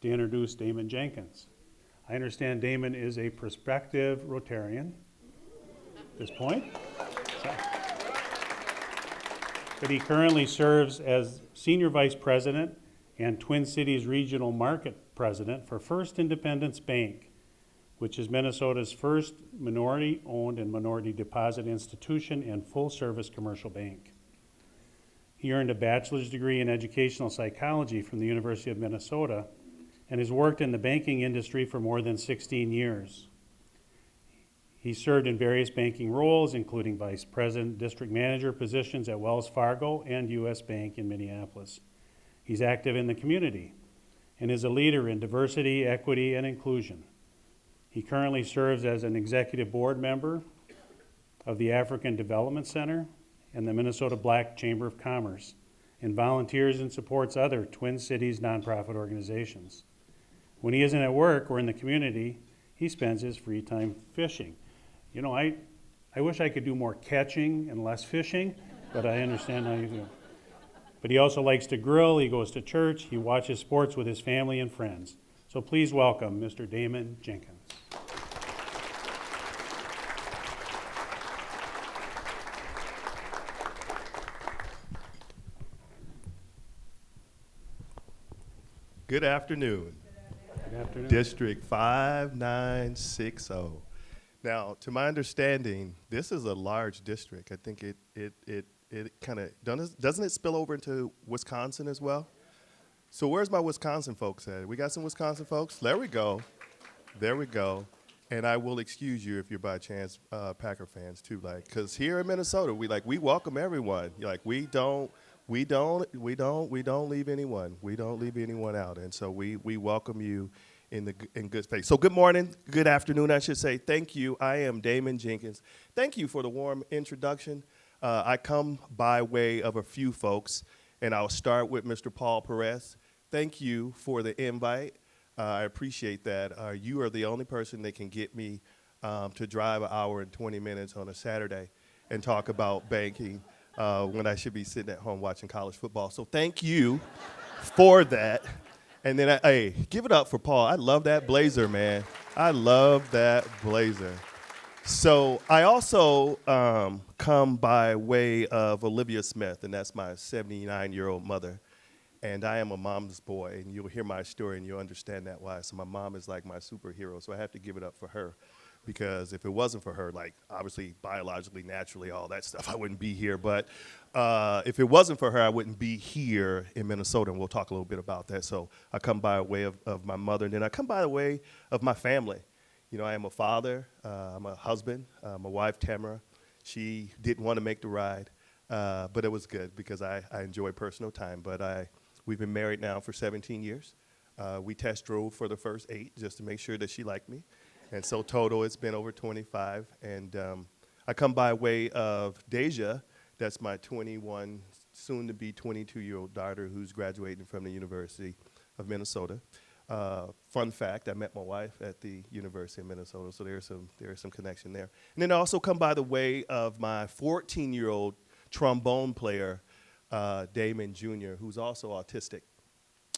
to introduce Damon Jenkins. I understand Damon is a prospective Rotarian at this point. But he currently serves as Senior Vice President and Twin Cities Regional Market President for First Independence Bank, which is Minnesota's first minority-owned and minority deposit institution and full-service commercial bank. He earned a bachelor's degree in educational psychology from the University of Minnesota and has worked in the banking industry for more than 16 years. He served in various banking roles, including vice president, district manager positions at Wells Fargo and U.S. Bank in Minneapolis. He's active in the community and is a leader in diversity, equity, and inclusion. He currently serves as an executive board member of the African Development Center and the Minnesota Black Chamber of Commerce, and volunteers and supports other Twin Cities nonprofit organizations. When he isn't at work or in the community, he spends his free time fishing. You know, I wish I could do more catching and less fishing, but I understand how you do. But he also likes to grill, he goes to church, he watches sports with his family and friends. So please welcome Mr. Damon Jenkins. Good afternoon. Good afternoon. District 5960. Now, to my understanding, this is a large district. I think it kind of, doesn't it spill over into Wisconsin as well? So where's my Wisconsin folks at? We got some Wisconsin folks? There we go. There we go. And I will excuse you if you're by chance Packer fans too, because here in Minnesota, we welcome everyone. We don't leave anyone. We don't leave anyone out. And so we welcome you in good faith. So good morning, good afternoon, I should say. Thank you. I am Damon Jenkins. Thank you for the warm introduction. I come by way of a few folks, and I'll start with Mr. Paul Perez. Thank you for the invite. I appreciate that. You are the only person that can get me to drive an hour and 20 minutes on a Saturday and talk about banking when I should be sitting at home watching college football. So thank you for that. And then, hey, give it up for Paul. I love that blazer, man. I love that blazer. So I also come by way of Olivia Smith, and that's my 79-year-old mother. And I am a mom's boy, and you'll hear my story, and you'll understand that why. So my mom is like my superhero, so I have to give it up for her. Because if it wasn't for her, obviously biologically, naturally, all that stuff, I wouldn't be here. But if it wasn't for her, I wouldn't be here in Minnesota, and we'll talk a little bit about that. So I come by way of my mother, and then I come by the way of my family. You know, I am a father, I'm a husband, my wife, Tamara. She didn't want to make the ride, but it was good because I enjoy personal time. But we've been married now for 17 years. We test drove for the first 8 just to make sure that she liked me. And so total, it's been over 25. And I come by way of Deja. That's my 21, soon-to-be 22-year-old daughter who's graduating from the University of Minnesota. Fun fact, I met my wife at the University of Minnesota, so there's some connection there. And then I also come by the way of my 14-year-old trombone player, Damon Jr., who's also autistic.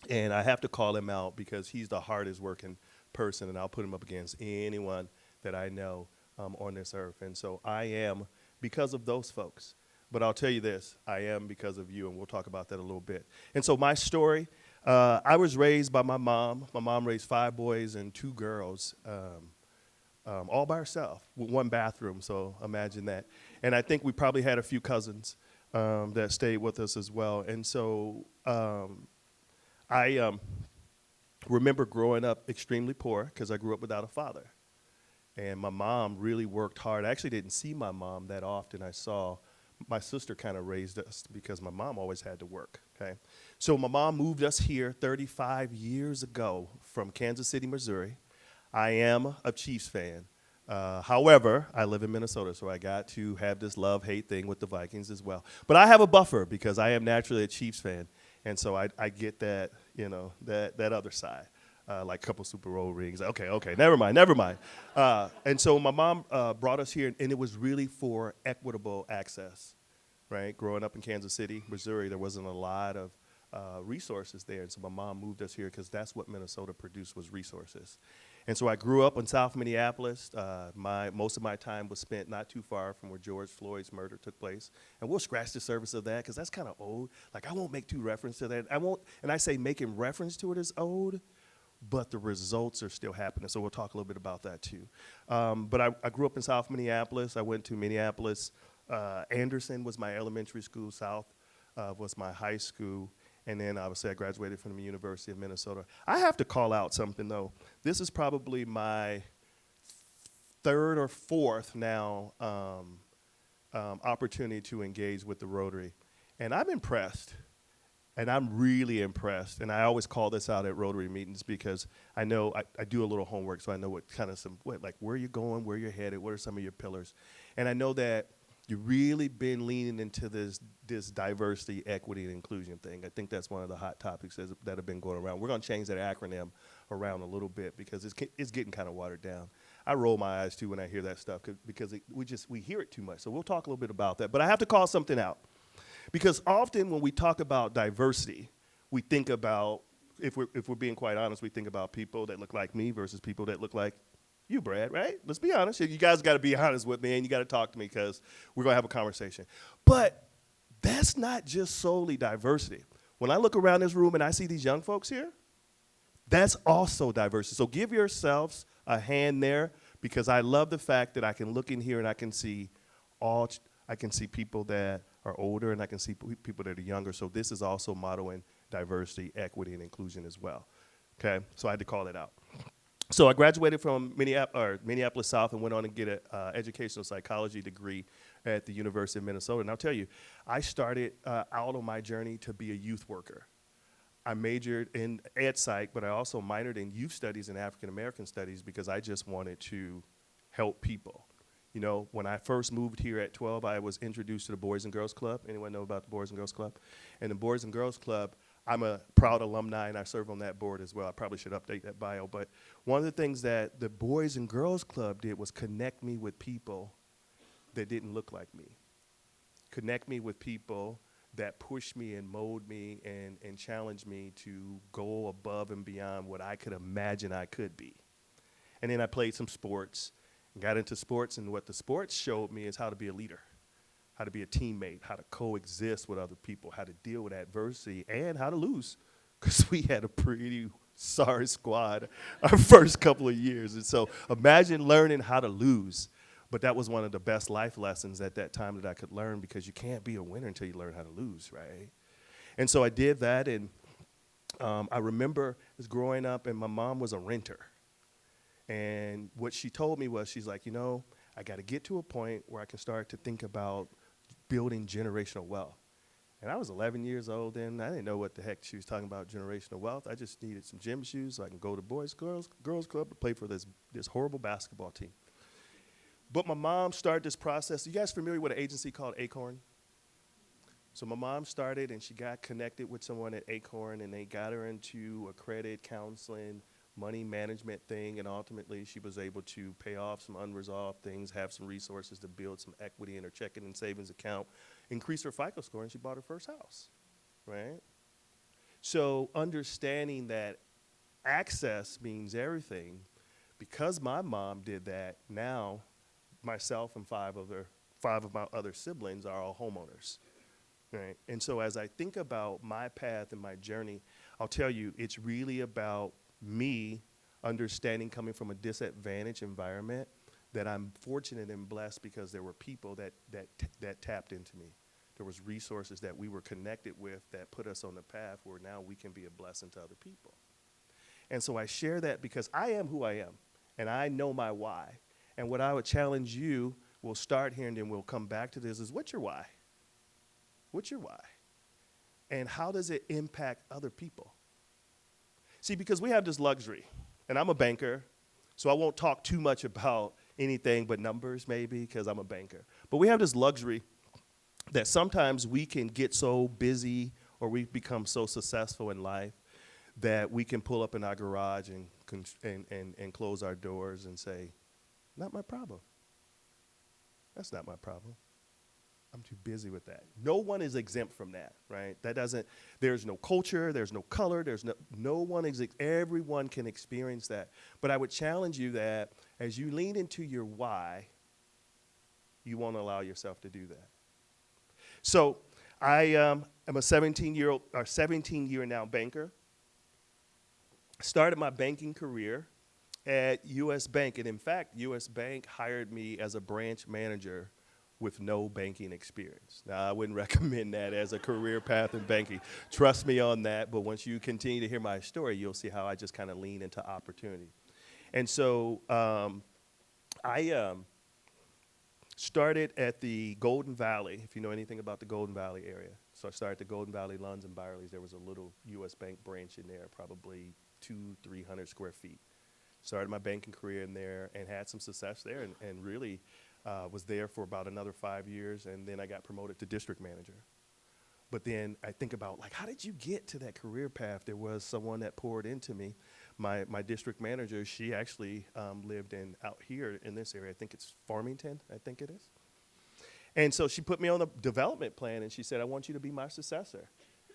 And I have to call him out because he's the hardest working person, and I'll put him up against anyone that I know on this earth. And so I am because of those folks. But I'll tell you this, I am because of you, and we'll talk about that a little bit. And so my story, I was raised by my mom. My mom raised 5 boys and 2 girls, all by herself, with 1 bathroom, so imagine that. And I think we probably had a few cousins that stayed with us as well. And so I remember growing up extremely poor because I grew up without a father. And my mom really worked hard. I actually didn't see my mom that often. I saw my sister kind of raised us because my mom always had to work, okay? So my mom moved us here 35 years ago from Kansas City, Missouri. I am a Chiefs fan. However, I live in Minnesota, so I got to have this love-hate thing with the Vikings as well. But I have a buffer because I am naturally a Chiefs fan. And so I get that, you know, that other side, like a couple Super Bowl rings. Okay, never mind. And so my mom brought us here, and it was really for equitable access, right? Growing up in Kansas City, Missouri, there wasn't a lot of resources there. And so my mom moved us here because that's what Minnesota produced, was resources. And so I grew up in South Minneapolis. Most of my time was spent not too far from where George Floyd's murder took place. And we'll scratch the surface of that because that's kind of old. Like, I won't make too reference to that. I won't, and I say making reference to it is old, but the results are still happening. So we'll talk a little bit about that too. But I grew up in South Minneapolis. I went to Minneapolis. Anderson was my elementary school. South was my high school. And then obviously I graduated from the University of Minnesota. I have to call out something though. This is probably my third or fourth now opportunity to engage with the Rotary. And I'm impressed. And I'm really impressed. And I always call this out at Rotary meetings because I know I do a little homework, so I know what kind of like where you're going, where you're headed, what are some of your pillars. And I know that you've really been leaning into this diversity, equity, and inclusion thing. I think that's one of the hot topics that have been going around. We're going to change that acronym around a little bit because it's getting kind of watered down. I roll my eyes too when I hear that stuff because we hear it too much. So we'll talk a little bit about that. But I have to call something out. Because often when we talk about diversity, we think about, if we're being quite honest, we think about people that look like me versus people that look like you, Brad, right? Let's be honest. You guys got to be honest with me, and you got to talk to me because we're going to have a conversation. But that's not just solely diversity. When I look around this room and I see these young folks here, that's also diversity. So give yourselves a hand there because I love the fact that I can look in here and I can see people that are older and I can see people that are younger. So this is also modeling diversity, equity, and inclusion as well. Okay, so I had to call that out. So I graduated from Minneapolis South and went on to get an educational psychology degree at the University of Minnesota. And I'll tell you, I started out on my journey to be a youth worker. I majored in ed psych, but I also minored in youth studies and African American studies because I just wanted to help people. You know, when I first moved here at 12, I was introduced to the Boys and Girls Club. Anyone know about the Boys and Girls Club? And the Boys and Girls Club, I'm a proud alumni, and I serve on that board as well. I probably should update that bio. But one of the things that the Boys and Girls Club did was connect me with people that didn't look like me. Connect me with people that pushed me and molded me and challenged me to go above and beyond what I could imagine I could be. And then I played some sports. Got into sports, and what the sports showed me is how to be a leader, how to be a teammate, how to coexist with other people, how to deal with adversity, and how to lose, because we had a pretty sorry squad our first couple of years. And so imagine learning how to lose. But that was one of the best life lessons at that time that I could learn, because you can't be a winner until you learn how to lose, right? And so I did that, and I remember as growing up, and my mom was a renter. And what she told me was, she's like, you know, I got to get to a point where I can start to think about building generational wealth. And I was 11 years old then. I didn't know what the heck she was talking about, generational wealth. I just needed some gym shoes so I can go to Boys Girls Club to play for this horrible basketball team. But my mom started this process. You guys familiar with an agency called Acorn? So my mom started, and she got connected with someone at Acorn, and they got her into accredited counseling, money management thing, and ultimately she was able to pay off some unresolved things, have some resources to build some equity in her checking and savings account, increase her FICO score, and she bought her first house, right? So understanding that access means everything, because my mom did that, now myself and five of my other siblings are all homeowners, right? And so as I think about my path and my journey, I'll tell you, it's really about me understanding, coming from a disadvantaged environment, that I'm fortunate and blessed because there were people that tapped into me. There was resources that we were connected with that put us on the path where now we can be a blessing to other people. And so I share that because I am who I am, and I know my why. And what I would challenge you, we'll start here and then we'll come back to this, is what's your why? What's your why? And how does it impact other people? See, because we have this luxury, and I'm a banker, so I won't talk too much about anything but numbers maybe, because I'm a banker. But we have this luxury that sometimes we can get so busy, or we become so successful in life, that we can pull up in our garage and close our doors and say, not my problem. That's not my problem. I'm too busy with that. No one is exempt from that, right? There's no culture, there's no color, no one is, everyone can experience that. But I would challenge you that as you lean into your why, you won't allow yourself to do that. So I am a 17-year now banker. Started my banking career at U.S. Bank. And in fact, U.S. Bank hired me as a branch manager with no banking experience. Now, I wouldn't recommend that as a career path in banking. Trust me on that. But once you continue to hear my story, you'll see how I just kind of lean into opportunity. And so I started at the Golden Valley, if you know anything about the Golden Valley area. So I started at the Golden Valley Lunds and Byerly's. There was a little U.S. Bank branch in there, probably 200-300 square feet. Started my banking career in there and had some success there and really was there for about another 5 years, and then I got promoted to district manager. But then I think about, like, how did you get to that career path? There was someone that poured into me. My district manager, she actually lived out here in this area. I think it's Farmington, I think it is. And so she put me on a development plan, and she said, I want you to be my successor.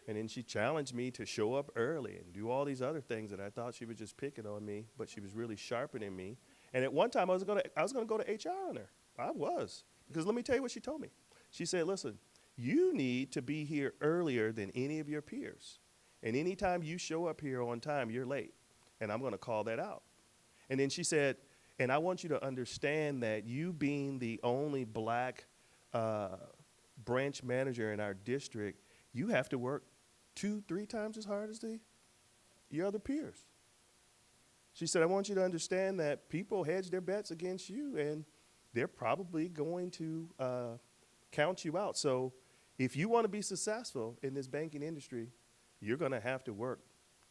And then she challenged me to show up early and do all these other things that I thought she was just picking on me, but she was really sharpening me. And at one time, I was gonna go to HR on her. I was, because let me tell you what she told me. She said, listen, you need to be here earlier than any of your peers. And anytime you show up here on time, you're late. And I'm going to call that out. And then she said, and I want you to understand that you being the only black branch manager in our district, you have to work 2-3 times as hard as your other peers. She said, I want you to understand that people hedge their bets against you, and they're probably going to count you out. So if you want to be successful in this banking industry, you're going to have to work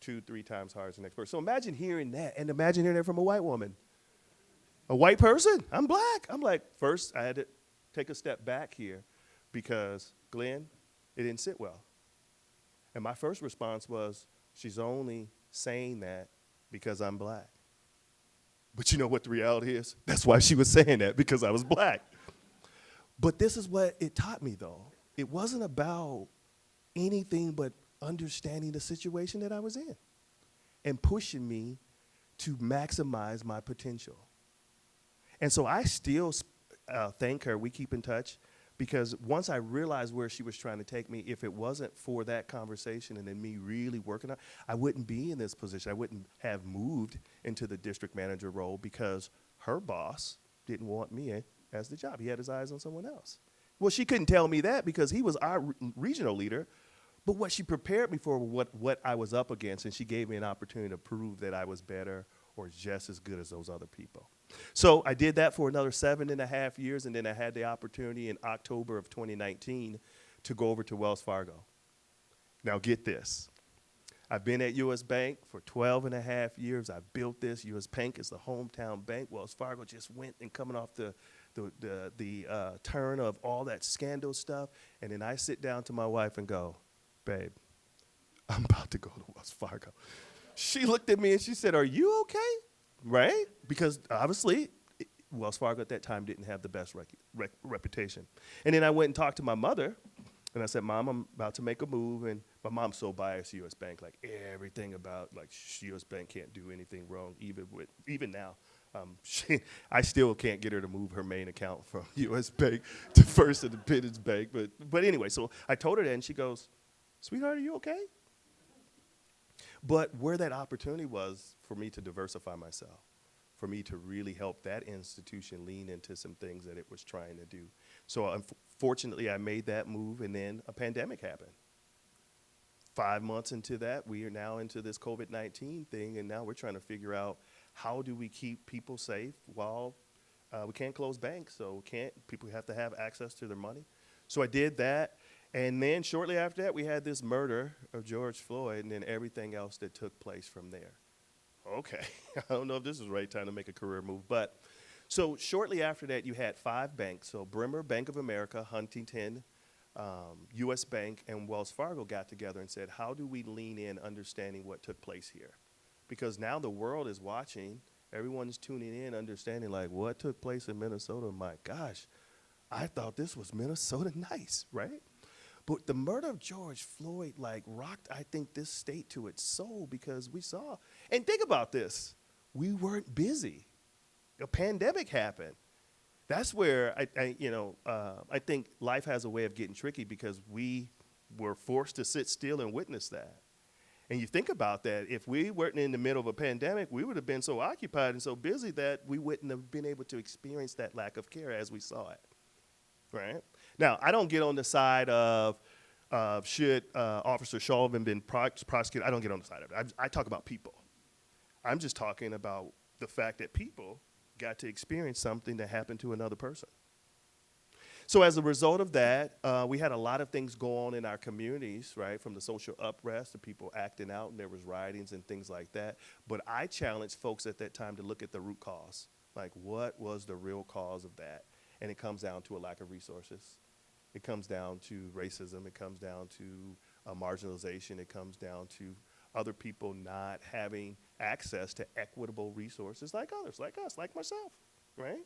2-3 times harder than the next person. So imagine hearing that, and imagine hearing that from a white woman. A white person, I'm black. I'm like, first I had to take a step back here because, Glenn, it didn't sit well. And my first response was, she's only saying that because I'm black. But you know what the reality is? That's why she was saying that, because I was black. But this is what it taught me, though. It wasn't about anything but understanding the situation that I was in and pushing me to maximize my potential. And so I still thank her. We keep in touch, because once I realized where she was trying to take me, if it wasn't for that conversation and then me really working on it, I wouldn't be in this position. I wouldn't have moved into the district manager role, because her boss didn't want me as the job. He had his eyes on someone else. Well, she couldn't tell me that because he was our regional leader. But what she prepared me for, what I was up against, and she gave me an opportunity to prove that I was better or just as good as those other people. So I did that for another 7.5 years, and then I had the opportunity in October of 2019 to go over to Wells Fargo. Now get this. I've been at U.S. Bank for 12.5 years. I've built this. U.S. Bank is the hometown bank. Wells Fargo just went and coming off the turn of all that scandal stuff. And then I sit down to my wife and go, babe, I'm about to go to Wells Fargo. She looked at me and she said, are you okay? Right? Because obviously, Wells Fargo at that time didn't have the best reputation. And then I went and talked to my mother, and I said, Mom, I'm about to make a move. And my mom's so biased to U.S. Bank, like everything about, like, U.S. Bank can't do anything wrong, even now. I still can't get her to move her main account from U.S. Bank to First Independence Bank. But anyway, so I told her that, and she goes, sweetheart, are you okay? But where that opportunity was for me to diversify myself, for me to really help that institution lean into some things that it was trying to do. So unfortunately, I made that move, and then a pandemic happened. 5 months into that, we are now into this COVID-19 thing, and now we're trying to figure out how do we keep people safe while we can't close banks, so people have to have access to their money. So I did that. And then shortly after that, we had this murder of George Floyd, and then everything else that took place from there. Okay, I don't know if this is the right time to make a career move, but so shortly after that, you had 5 banks. So Bremer, Bank of America, Huntington, U.S. Bank, and Wells Fargo got together and said, how do we lean in understanding what took place here? Because now the world is watching, everyone's tuning in, understanding, like, what took place in Minnesota? My gosh. I thought this was Minnesota nice, right? But the murder of George Floyd like rocked, I think, this state to its soul because we saw, and think about this, we weren't busy. A pandemic happened. That's where I think life has a way of getting tricky because we were forced to sit still and witness that. And you think about that, if we weren't in the middle of a pandemic, we would have been so occupied and so busy that we wouldn't have been able to experience that lack of care as we saw it, right? Now, I don't get on the side of should Officer Shaw have been prosecuted. I don't get on the side of it. I talk about people. I'm just talking about the fact that people got to experience something that happened to another person. So as a result of that, we had a lot of things go on in our communities, right, from the social unrest to people acting out, and there was riotings and things like that. But I challenged folks at that time to look at the root cause. Like, what was the real cause of that? And it comes down to a lack of resources. It comes down to racism. It comes down to marginalization. It comes down to other people not having access to equitable resources like others, like us, like myself, right?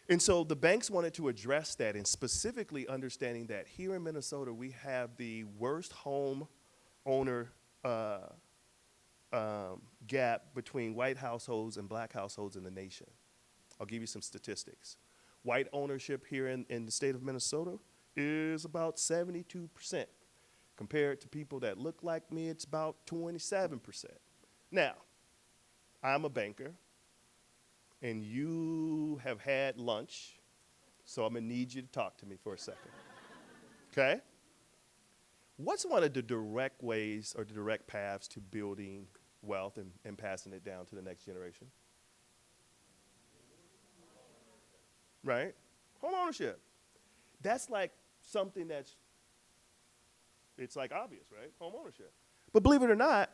And so the banks wanted to address that, and specifically understanding that here in Minnesota, we have the worst home owner gap between white households and black households in the nation. I'll give you some statistics. White ownership here in the state of Minnesota is about 72%. Compared to people that look like me, it's about 27%. Now, I'm a banker, and you have had lunch, so I'm gonna need you to talk to me for a second, okay? What's one of the direct ways or the direct paths to building wealth and passing it down to the next generation? Right? Home ownership. That's like something it's like obvious, right? Home ownership. But believe it or not,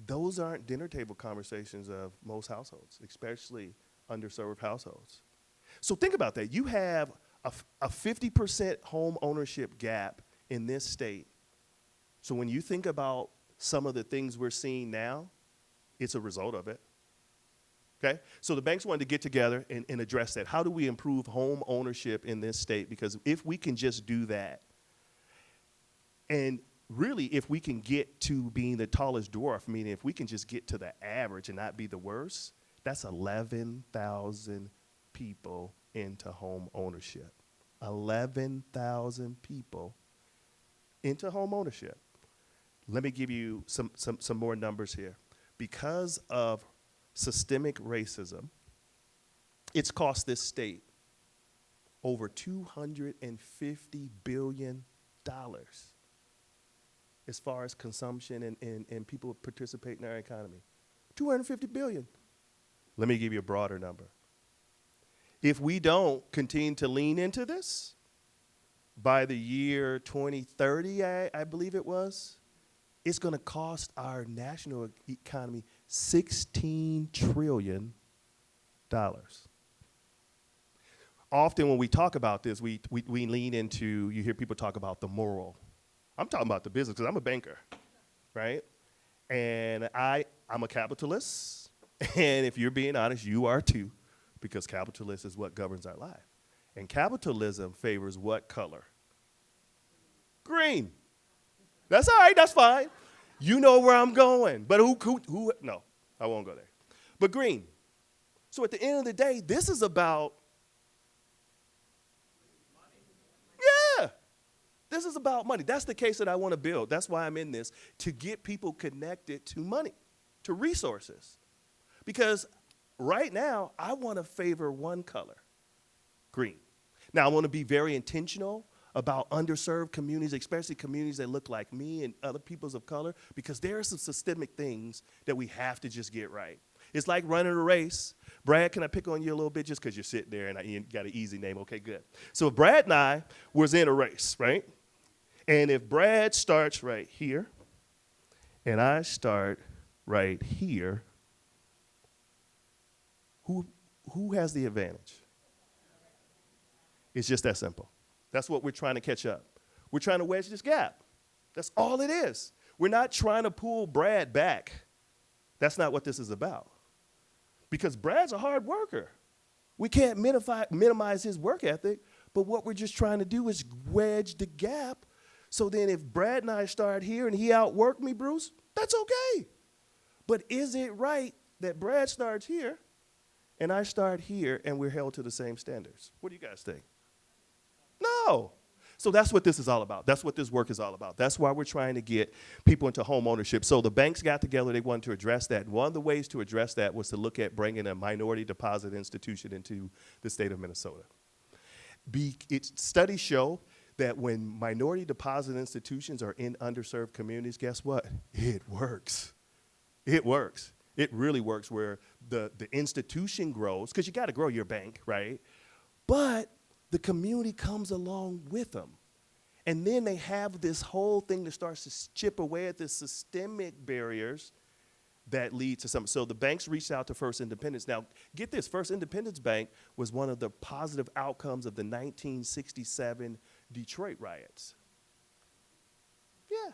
those aren't dinner table conversations of most households, especially underserved households. So think about that. You have a 50% home ownership gap in this state. So when you think about some of the things we're seeing now, it's a result of it. Okay? So the banks wanted to get together and address that. How do we improve home ownership in this state? Because if we can just do that, and really if we can get to being the tallest dwarf, meaning if we can just get to the average and not be the worst, that's 11,000 people into home ownership. 11,000 people into home ownership. Let me give you some more numbers here. Because of systemic racism, it's cost this state over $250 billion as far as consumption and people participate in our economy. $250 billion. Let me give you a broader number. If we don't continue to lean into this, by the year 2030, I believe it was, it's going to cost our national economy $16 trillion. Often when we talk about this, we lean into, you hear people talk about the moral. I'm talking about the business because I'm a banker, right? And I'm a capitalist, and if you're being honest, you are too, because capitalism is what governs our life. And capitalism favors what color? Green. That's all right, that's fine. You know where I'm going. But who, no, I won't go there. But green. So at the end of the day, this is about, yeah, this is about money. That's the case that I want to build. That's why I'm in this, to get people connected to money, to resources. Because right now, I want to favor one color, green. Now, I want to be very intentional about underserved communities, especially communities that look like me and other peoples of color, because there are some systemic things that we have to just get right. It's like running a race. Brad, can I pick on you a little bit just because you're sitting there and you got an easy name? Okay, good. So Brad and I was in a race, right? And if Brad starts right here and I start right here, who has the advantage? It's just that simple. That's what we're trying to catch up. We're trying to wedge this gap. That's all it is. We're not trying to pull Brad back. That's not what this is about. Because Brad's a hard worker. We can't minimize his work ethic, but what we're just trying to do is wedge the gap. So then if Brad and I start here and he outworked me, Bruce, that's okay. But is it right that Brad starts here and I start here and we're held to the same standards? What do you guys think? No. So that's what this is all about. That's what this work is all about. That's why we're trying to get people into home ownership. So the banks got together, they wanted to address that. And one of the ways to address that was to look at bringing a minority deposit institution into the state of Minnesota. Studies show that when minority deposit institutions are in underserved communities, guess what? It works. It works. It really works where the institution grows, because you got to grow your bank, right? But the community comes along with them. And then they have this whole thing that starts to chip away at the systemic barriers that lead to something. So the banks reached out to First Independence. Now, get this, First Independence Bank was one of the positive outcomes of the 1967 Detroit riots. Yeah.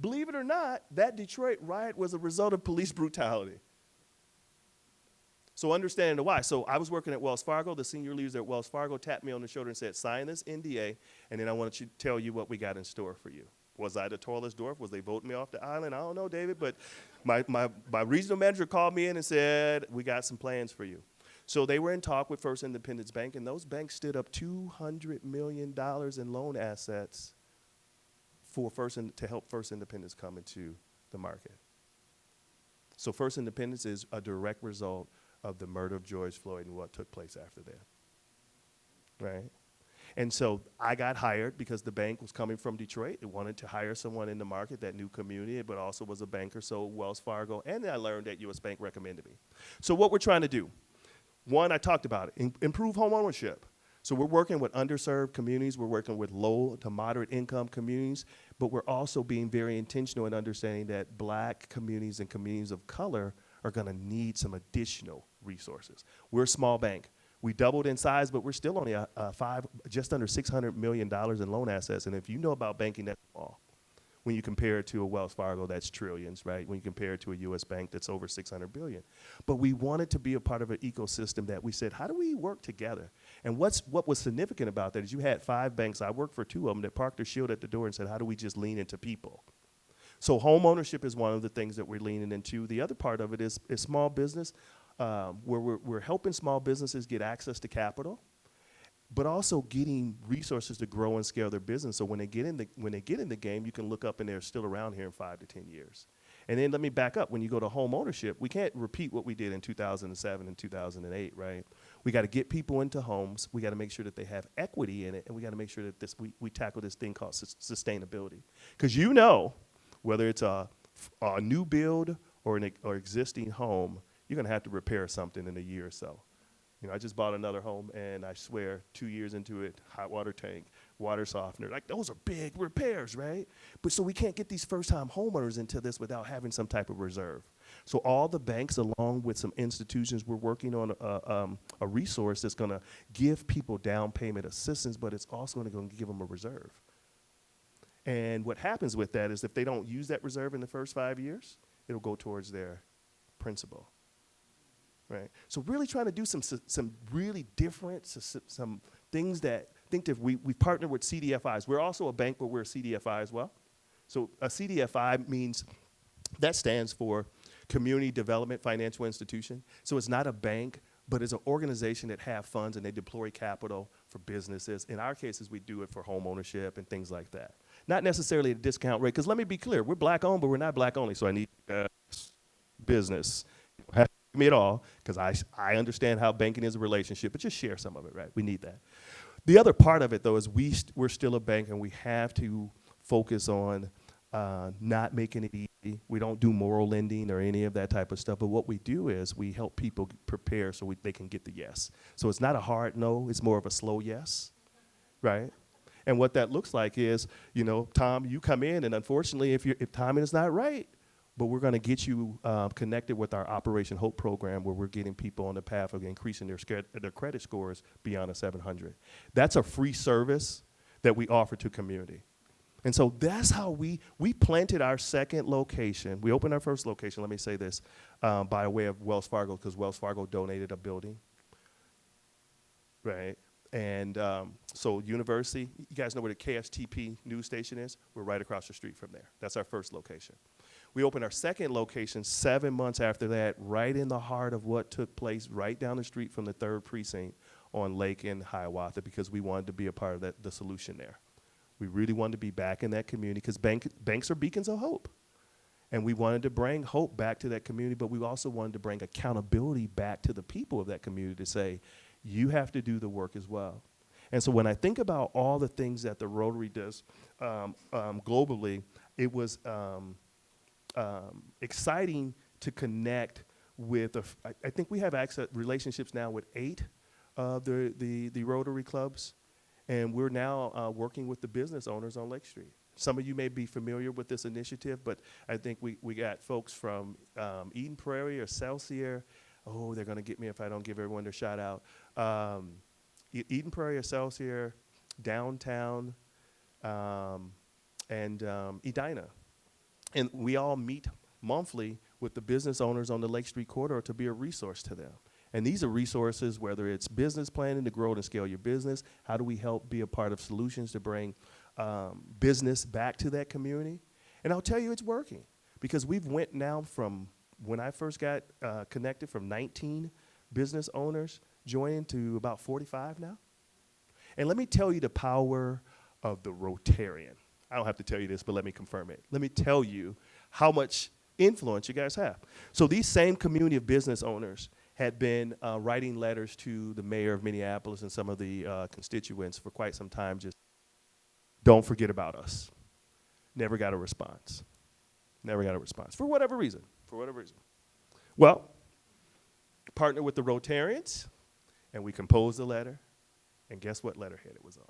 Believe it or not, that Detroit riot was a result of police brutality. So understanding the why. So I was working at Wells Fargo. The senior leaders at Wells Fargo tapped me on the shoulder and said, sign this NDA, and then I want to tell you what we got in store for you. Was I the tallest dwarf? Was they voting me off the island? I don't know, David, but my regional manager called me in and said, we got some plans for you. So they were in talk with First Independence Bank, and those banks stood up $200 million in loan assets to help First Independence come into the market. So First Independence is a direct result of the murder of George Floyd and what took place after that, right? And so I got hired because the bank was coming from Detroit. It wanted to hire someone in the market that knew community, but also was a banker, so Wells Fargo, and I learned that U.S. Bank recommended me. So what we're trying to do, one, I talked about it, improve home ownership. So we're working with underserved communities, we're working with low to moderate income communities, but we're also being very intentional in understanding that black communities and communities of color are gonna need some additional resources. We're a small bank. We doubled in size, but we're still only just under $600 million in loan assets. And if you know about banking, that's small. When you compare it to a Wells Fargo, that's trillions, right? When you compare it to a U.S. bank, that's over $600 billion. But we wanted to be a part of an ecosystem that we said, how do we work together? And what was significant about that is you had 5 banks. I worked for 2 of them that parked their shield at the door and said, how do we just lean into people? So home ownership is one of the things that we're leaning into. The other part of it is small business, where we're helping small businesses get access to capital, but also getting resources to grow and scale their business. So when they get in the game, you can look up and they're still around here in 5 to 10 years. And then let me back up. When you go to home ownership, we can't repeat what we did in 2007 and 2008, right? We got to get people into homes. We got to make sure that they have equity in it, and we got to make sure that we tackle this thing called sustainability. Because whether it's a new build or existing home, you're going to have to repair something in a year or so. I just bought another home, and I swear 2 years into it, hot water tank, water softener, like those are big repairs, right? But so we can't get these first-time homeowners into this without having some type of reserve. So all the banks, along with some institutions, we're working on a resource that's going to give people down payment assistance, but it's also going to give them a reserve. And what happens with that is if they don't use that reserve in the first 5 years, it'll go towards their principal. Right. So really trying to do some really different, some things that we partner with CDFIs. We're also a bank, but we're a CDFI as well. So a CDFI means, that stands for Community Development Financial Institution. So it's not a bank, but it's an organization that have funds and they deploy capital for businesses. In our cases, we do it for home ownership and things like that. Not necessarily at a discount rate, because let me be clear, we're black owned, but we're not black only, so I need business. Me at all, because I understand how banking is a relationship, but just share some of it, right? We need that. The other part of it, though, is we're still a bank, and we have to focus on not making it easy. We don't do moral lending or any of that type of stuff, but what we do is we help people prepare so they can get the yes. So it's not a hard no, it's more of a slow yes, right? And what that looks like is, Tom, you come in, and unfortunately, if timing is not right, but we're going to get you connected with our Operation Hope program, where we're getting people on the path of increasing their credit scores beyond a 700. That's a free service that we offer to community. And so that's how we planted our second location. We opened our first location, let me say this, by way of Wells Fargo, because Wells Fargo donated a building. right? And so university, you guys know where the KSTP news station is? We're right across the street from there. That's our first location. We opened our second location 7 months after that, right in the heart of what took place right down the street from the 3rd precinct on Lake in Hiawatha, because we wanted to be a part of the solution there. We really wanted to be back in that community because banks are beacons of hope. And we wanted to bring hope back to that community, but we also wanted to bring accountability back to the people of that community to say, you have to do the work as well. And so when I think about all the things that the Rotary does globally, it was exciting to connect with, I think we have relationships now with 8 of the Rotary clubs, and we're now working with the business owners on Lake Street. Some of you may be familiar with this initiative, but I think we got folks from Eden Prairie or Celsius. Oh, they're going to get me if I don't give everyone their shout out. Eden Prairie or Celsius, downtown, and Edina. And we all meet monthly with the business owners on the Lake Street corridor to be a resource to them. And these are resources, whether it's business planning to grow and scale your business, how do we help be a part of solutions to bring business back to that community? And I'll tell you, it's working, because we've went now from, when I first got connected, from 19 business owners joining to about 45 now. And let me tell you the power of the Rotarian. I don't have to tell you this, but let me confirm it. Let me tell you how much influence you guys have. So these same community of business owners had been writing letters to the mayor of Minneapolis and some of the constituents for quite some time, just don't forget about us. Never got a response. Never got a response, for whatever reason, Well, partnered with the Rotarians, and we composed a letter, and guess what letterhead it was on?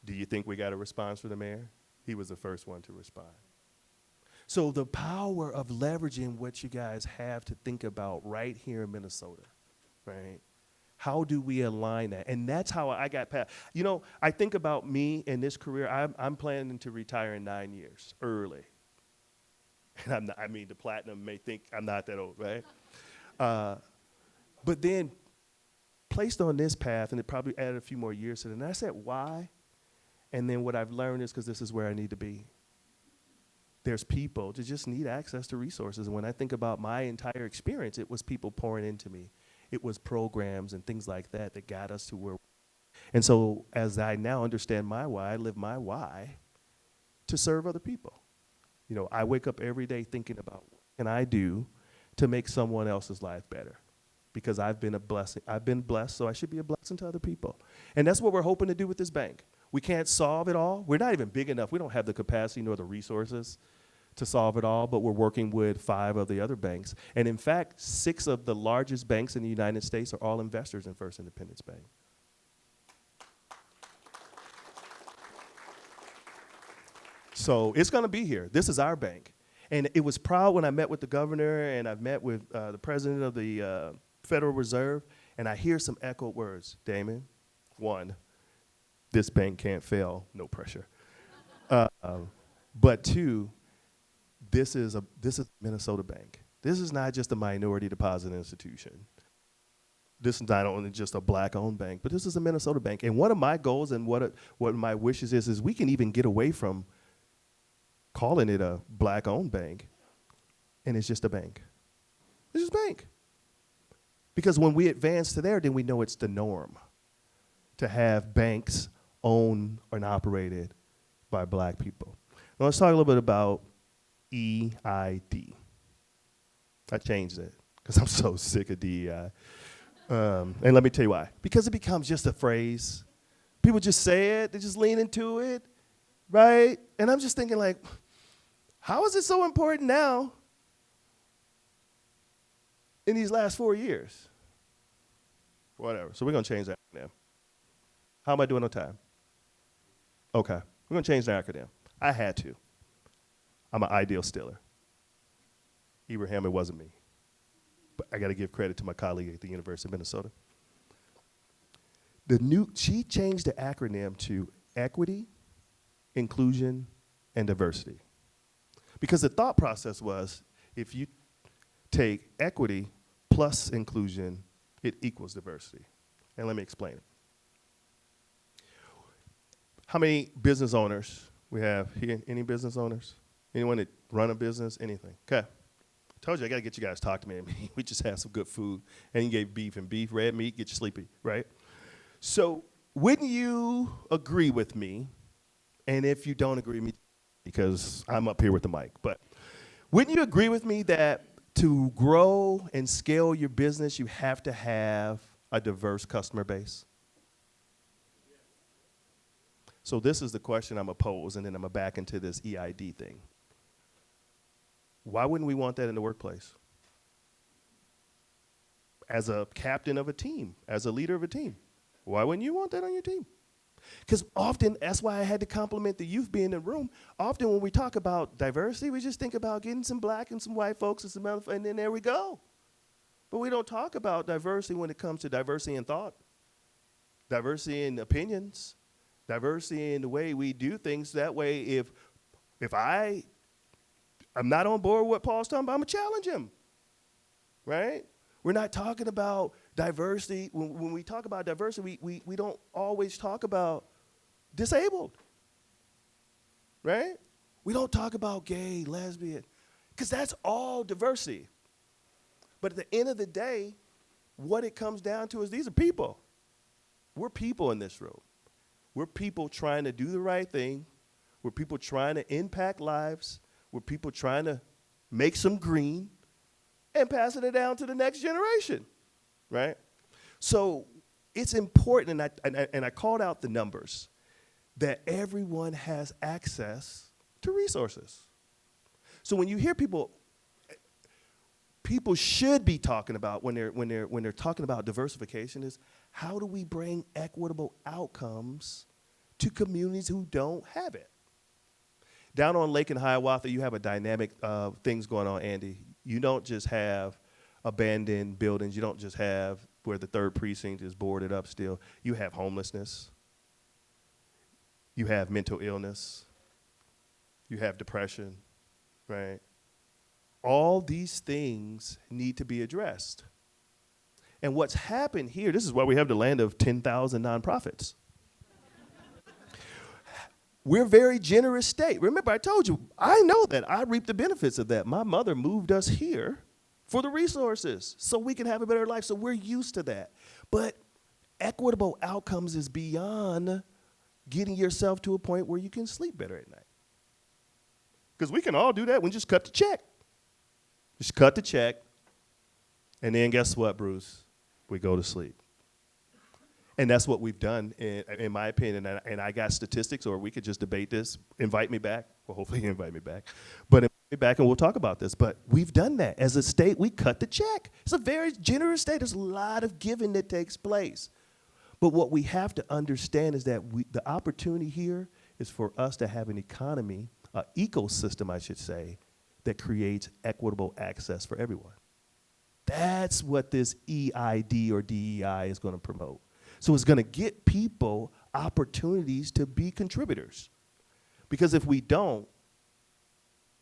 Do you think we got a response from the mayor? He was the first one to respond. So the power of leveraging what you guys have to think about right here in Minnesota, right? How do we align that? And that's how I got past. You know, I think about me in this career. I'm planning to retire in 9 years, early. And I'm not, I mean, the platinum may think I'm not that old, right? But then placed on this path, and it probably added a few more years to it. And I said, why? And then what I've learned is, because this is where I need to be. There's people that just need access to resources. And when I think about my entire experience, it was people pouring into me. It was programs and things like that that got us to where. And so as I now understand my why, I live my why to serve other people. You know, I wake up every day thinking about what can I do to make someone else's life better, because I've been a blessing. I've been blessed, so I should be a blessing to other people. And that's what we're hoping to do with this bank. We can't solve it all. We're not even big enough. We don't have the capacity nor the resources to solve it all, but we're working with 5 of the other banks. And in fact, 6 of the largest banks in the United States are all investors in First Independence Bank. So it's going to be here. This is our bank. And it was proud when I met with the governor, and I've met with the president of the Federal Reserve, and I hear some echoed words. Damon, 1, this bank can't fail, no pressure. But 2, this is Minnesota Bank. This is not just a minority deposit institution. This is not only just a black-owned bank, but this is a Minnesota bank. And one of my goals and what my wishes is we can even get away from calling it a black-owned bank, and it's just a bank. It's just a bank. Because when we advance to there, then we know it's the norm to have banks owned and operated by black people. Now let's talk a little bit about EID. I changed it because I'm so sick of DEI. And let me tell you why. Because it becomes just a phrase. People just say it. They just lean into it, right? And I'm just thinking, like, how is it so important now in these last 4 years? Whatever. So we're going to change that acronym. How am I doing on time? Okay. We're going to change the acronym. I had to. I'm an ideal stealer. Ibrahim, it wasn't me. But I got to give credit to my colleague at the University of Minnesota. She changed the acronym to equity, inclusion, and diversity. Because the thought process was, if you take equity plus inclusion it equals diversity. And let me explain it. How many business owners we have here? Any business owners? Anyone that run a business? Anything? Okay. Told you I got to get you guys to talk to me. We just had some good food. And you gave beef, and beef, red meat, get you sleepy, right? So wouldn't you agree with me, and if you don't agree with me, because I'm up here with the mic, but wouldn't you agree with me that to grow and scale your business, you have to have a diverse customer base? So this is the question I'm going to pose, and then I'm going to back into this EID thing. Why wouldn't we want that in the workplace? As a captain of a team, as a leader of a team, why wouldn't you want that on your team? Because often, that's why I had to compliment the youth being in the room. Often when we talk about diversity, we just think about getting some black and some white folks and some other, and then there we go. But we don't talk about diversity when it comes to diversity in thought, diversity in opinions, diversity in the way we do things. That way, if I'm not on board with what Paul's talking about, I'm going to challenge him, right? We're not talking about diversity. When we talk about diversity, we don't always talk about disabled, right? We don't talk about gay, lesbian, because that's all diversity. But at the end of the day, what it comes down to is these are people. We're people in this room. We're people trying to do the right thing. We're people trying to impact lives. We're people trying to make some green and passing it down to the next generation, right? So it's important, and I called out the numbers, that everyone has access to resources. So when you hear people should be talking about when they're talking about diversification is how do we bring equitable outcomes to communities who don't have it? Down on Lake and Hiawatha, you have a dynamic things going on, Andy. You don't just have abandoned buildings. You don't just have where the 3rd precinct is boarded up still. You have homelessness. You have mental illness. You have depression, right? All these things need to be addressed. And what's happened here, this is why we have the land of 10,000 nonprofits. We're a very generous state. Remember, I told you, I know that. I reap the benefits of that. My mother moved us here for the resources so we can have a better life. So we're used to that. But equitable outcomes is beyond getting yourself to a point where you can sleep better at night. Because we can all do that. We just cut the check. Just cut the check. And then guess what, Bruce? We go to sleep. And that's what we've done, in my opinion. And I got statistics, or we could just debate this. Invite me back. Well, hopefully you invite me back. But invite me back and we'll talk about this. But we've done that. As a state, we cut the check. It's a very generous state. There's a lot of giving that takes place. But what we have to understand is that the opportunity here is for us to have an economy, an ecosystem, I should say, that creates equitable access for everyone. That's what this EID or DEI is going to promote. So it's going to get people opportunities to be contributors. Because if we don't,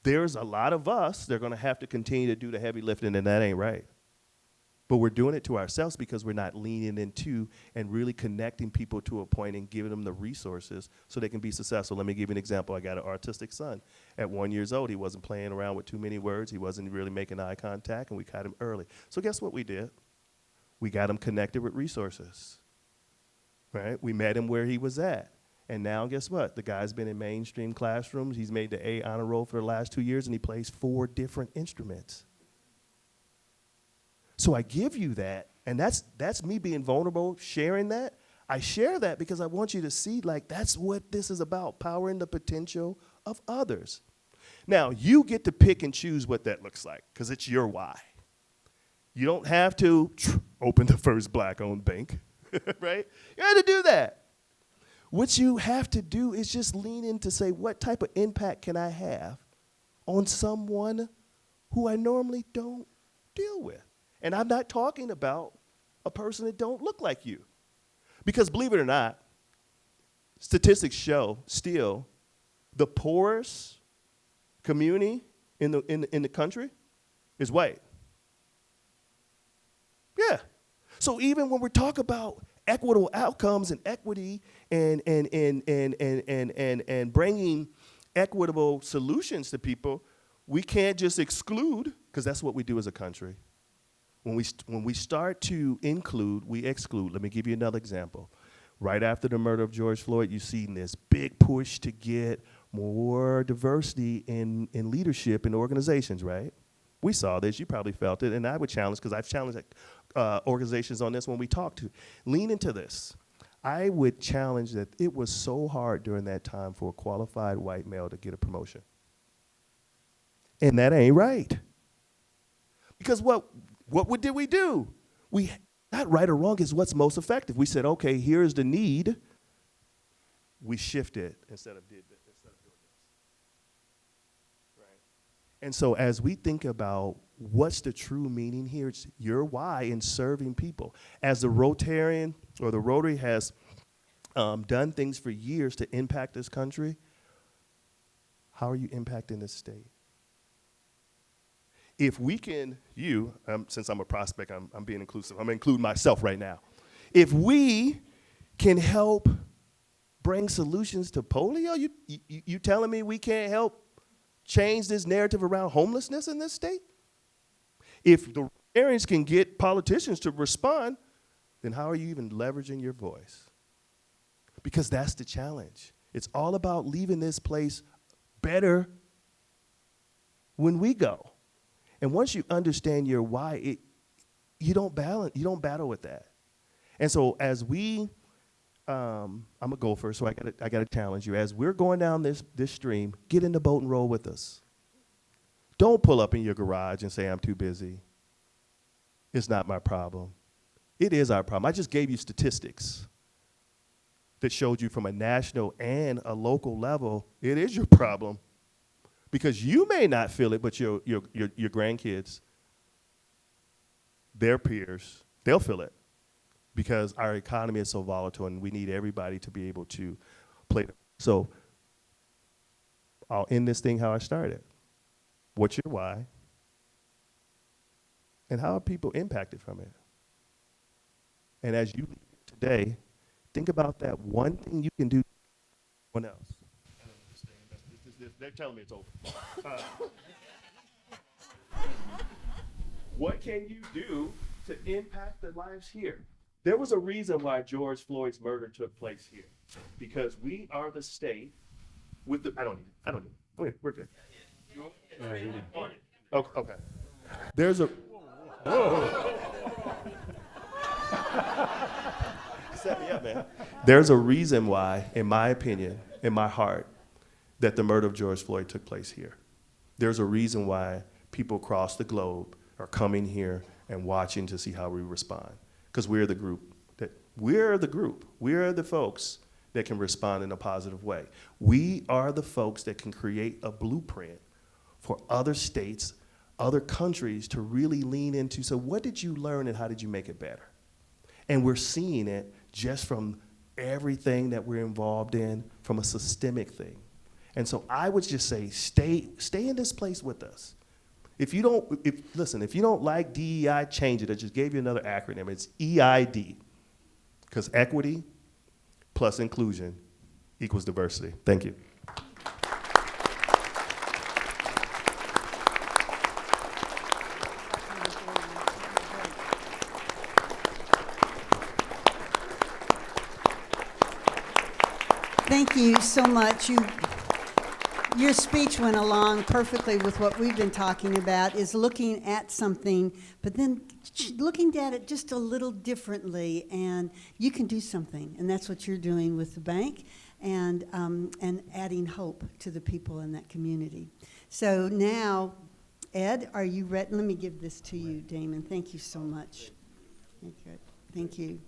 there's a lot of us that are going to have to continue to do the heavy lifting, and that ain't right. But we're doing it to ourselves because we're not leaning into and really connecting people to a point and giving them the resources so they can be successful. Let me give you an example. I got an autistic son. At 1 year old, he wasn't playing around with too many words. He wasn't really making eye contact, and we caught him early. So guess what we did? We got him connected with resources. Right? We met him where he was at. And now guess what? The guy's been in mainstream classrooms. He's made the A honor roll for the last 2 years, and he plays 4 different instruments. So I give you that, and that's me being vulnerable, sharing that. I share that because I want you to see, like, that's what this is about, powering the potential of others. Now, you get to pick and choose what that looks like because it's your why. You don't have to open the first black-owned bank. Right? You got to do that. What you have to do is just lean in to say, what type of impact can I have on someone who I normally don't deal with? And I'm not talking about a person that don't look like you. Because believe it or not, statistics show still the poorest community in the country is white. Yeah. So even when we talk about equitable outcomes and equity and bringing equitable solutions to people, we can't just exclude, because that's what we do as a country. When we start to include, we exclude. Let me give you another example. Right after the murder of George Floyd, you've seen this big push to get more diversity in leadership in organizations, right? We saw this, you probably felt it, and I would challenge, because I've challenged organizations on this when we talk to. Lean into this. I would challenge that it was so hard during that time for a qualified white male to get a promotion. And that ain't right. Because what did we do? Not right or wrong is what's most effective. We said, okay, here's the need. We shifted instead of doing this. Right? And so as we think about what's the true meaning here, it's your why in serving people. As the Rotarian or the Rotary has done things for years to impact this country, how are you impacting this state? If we can, since I'm a prospect, I'm being inclusive. I'm including myself right now. If we can help bring solutions to polio, you telling me we can't help change this narrative around homelessness in this state? If the Rotarians can get politicians to respond, then how are you even leveraging your voice? Because that's the challenge. It's all about leaving this place better when we go. And once you understand your why, you don't battle with that. And so as I'm a gopher, so I gotta challenge you. As we're going down this stream, get in the boat and roll with us. Don't pull up in your garage and say, I'm too busy. It's not my problem. It is our problem. I just gave you statistics that showed you from a national and a local level, it is your problem. Because you may not feel it, but your grandkids, their peers, they'll feel it. Because our economy is so volatile and we need everybody to be able to play. So I'll end this thing how I started. What's your why? And how are people impacted from it? And as you leave today, think about that one thing you can do for someone else. They're telling me it's over. What can you do to impact the lives here? There was a reason why George Floyd's murder took place here. Because we are the state with the, I don't need it. Okay, we're good. Okay. There's a, whoa. Set me up, man. There's a reason why, in my opinion, in my heart, that the murder of George Floyd took place here. There's a reason why people across the globe are coming here and watching to see how we respond. Because we're the group. We're the folks that can respond in a positive way. We are the folks that can create a blueprint for other states, other countries to really lean into. So what did you learn and how did you make it better? And we're seeing it just from everything that we're involved in, from a systemic thing. And so I would just say, stay in this place with us. If you don't like DEI, change it. I just gave you another acronym. It's EID, because equity plus inclusion equals diversity. Thank you. Thank you so much. Your speech went along perfectly with what we've been talking about, is looking at something, but then looking at it just a little differently, and you can do something, and that's what you're doing with the bank, and adding hope to the people in that community. So now, Ed, are you ready? Let me give this to you, Damon. Thank you so much. Thank you.